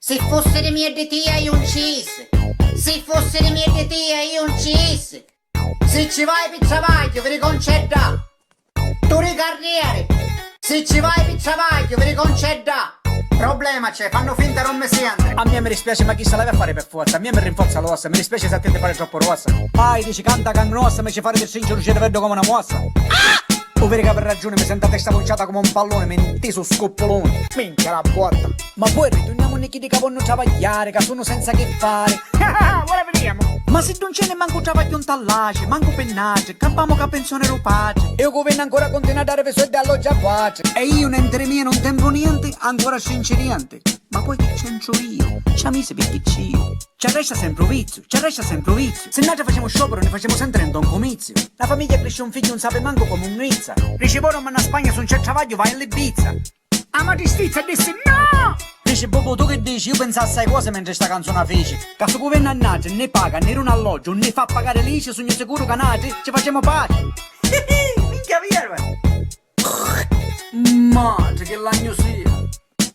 Se fosse le mie DT hai un cheese. Se fosse le mie DT hai un cheese. Se ci vai per travaglio vi riconceda. Tu ricarriere. Se ci vai per travaglio vi riconceda. Problema c'è, fanno finta non mi sente. A me mi dispiace ma chi se la deve fare per forza. A me mi rinforza l'ossa, mi dispiace se te ti pare troppo rossa. Poi dici canta cangnossa, mi ci fare del cincio luce vedo come una mossa. O vedi che per ragione mi sento a testa conciata come un pallone, mi inteso scoppolone. Minchia la botta. Ma poi ritorniamo nei chi di capo non travagliare, che sono senza che fare. Ora vediamo. Ma se non ce ne manco travaglio un tallace, manco pennace, campiamo che pensione rupace. E io governo ancora continua a dare per soldi alloggia pace. E io mentre mia non tempo niente, ancora sinceriante. Ma poi che c'entro io? C'ha mise perché c'io. Ci resta sempre vizio, ci resta sempre vizio. Se noi facciamo sciopero ne facciamo sempre un comizio. La famiglia cresce un figlio non sape manco come un rizza. Dice poi non a Spagna se non c'è travaglio vai all'Ibizza. Ah ma ti stizza e disse no! Dice Bobo tu che dici? Io penso assai cose mentre sta canzone fece. Che sto governo annaggia ne paga né un alloggio né fa pagare l'ICE, sogno sicuro che nati ci facciamo pace. Minchia via! Madre che l'agno sia.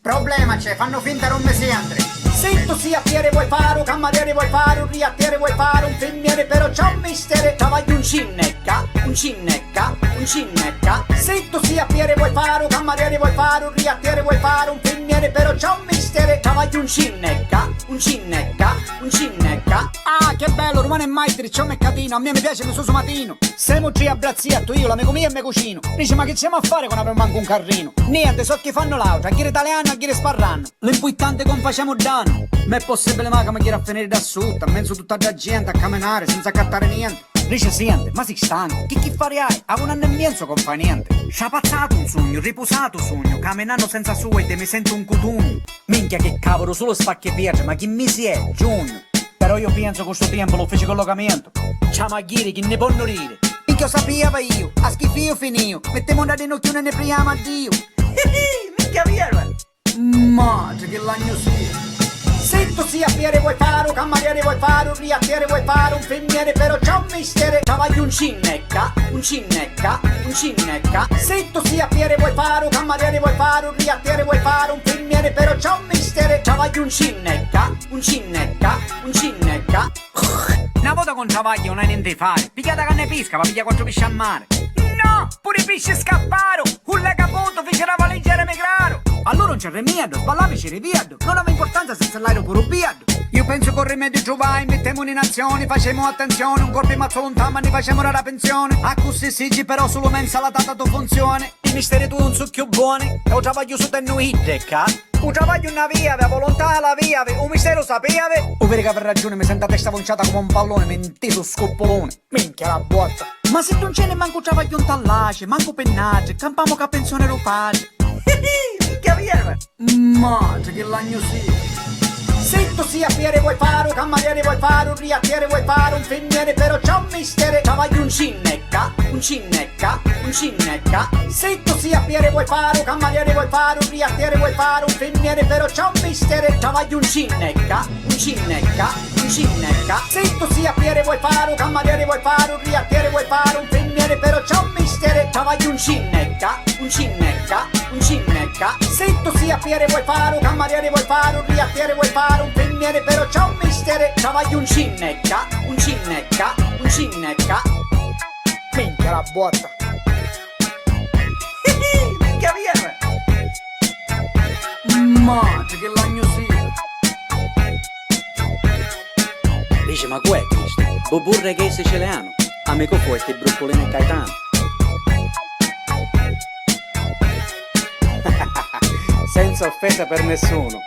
Problema c'è, fanno finta non mi sente. Se tu sia fiere vuoi fare, un cameriere vuoi fare, un riattiere vuoi fare, un femmiere però c'è un mistere. Travaglio un cinnecca, un cinnecca, un cinnecca. Se tu sia fiere vuoi fare, un cameriere vuoi fare, un riattiere vuoi fare, un femmiere però c'è un mistere. Travaglio un cinnecca, un cinnecca, un cinnecca. Ah che bello, Romano e Maestri, c'è un meccatino, a me mi piace il suo somatino. Siamo già abbracciato, io, l'amico mio e me cucino. Dice ma che siamo a fare quando abbiamo manco un carrino? Niente, so che fanno l'auto, a chi italiano, a chi sparranno. L'importante è che non facciamo danno. Ma è possibile ma che mi chieda a finire da sotto, a mezzo tutta la gente a camminare senza accattare niente. Dice sente, ma sei stanco, che farai? A un anno e mezzo non fa niente. Sciapazzato un sogno, riposato sogno, camminando senza suete mi sento un cutugno. Minchia che cavolo, solo spacchi e piace, ma che mesi è? Giugno. Però io penso che questo tempo lo fece collocamento. Ciao Maghiri, che ne può morire? Minchia sapeva io, a schifio finio, mettiamo una denocchione e ne priamo a Dio. Minchia via! Madre che l'agno sia. Se tu sia fiere vuoi fare, un cameriere vuoi fare, un riattiere vuoi fare, un femmiere però c'è un mistere. Travaglio un cinnecca, un cinnecca, un cinnecca. Se tu sia fiere vuoi fare, un cameriere vuoi fare, un riattiere vuoi fare, un femmiere però c'è un mistere. Travaglio un cinnecca, un cinnecca, un cinnecca. Una volta con travaglio non hai niente da fare, pigliata canne pesca, ma piglia 4 pesci a mare. No, pure i pesci scapparono, un legapoto fece la valigia emigraro. Allora non c'è remedio, sballavi c'è riviado, non aveva importanza senza l'aeroporto biado. Io penso con rimedio giovai, mettiamo in azione, facciamo attenzione, un colpo in mazzo lontano ma ne facciamo la pensione. A così sigi però solo mensa la data tu funzione. I misteri tu non sono più buoni, e ho travaglio su te non iddeca. Un travaglio una via, la volontà la via, un mistero sapevi? O vedi che per ragione mi sento a testa conciata come un pallone, mi inteso scoppolone. Minchia la botta. Ma se non ce ne manco travaglio un tallace, manco pennace, campiamo che pensione lo pace. Minchia via! Madre che l'agno sia. Se tu sia fiere vuoi fare, un cameriere vuoi fare, un riattiere vuoi fare, un femmiere però c'è un mistere. Travaglio un cinnecca, un cinnecca, un cinnecca. Se tu sia fiere vuoi fare, un cameriere vuoi fare, un riattiere vuoi fare, un femmiere però c'è un mistere. Travaglio un cinnecca, un cinnecca, un cinnecca. Se tu sia fiere vuoi fare, un cameriere vuoi fare, un riattiere vuoi fare, un femmiere però c'è un mistere. Travaglio un cinnecca, un cinnecca, un cinnecca. Se tu sia fiere vuoi fare, un cameriere vuoi fare, un riattiere vuoi fare, un femmiere però c'è un mistere. Travaglio un cinnecca, un cinnecca, un cinnecca. Minchia la botta. Minchia via. Madre che l'agno sia. Dice ma qua è Cristo, Boburre che è siciliano, amico forte e broccolino e Caetano. Senza offesa per nessuno.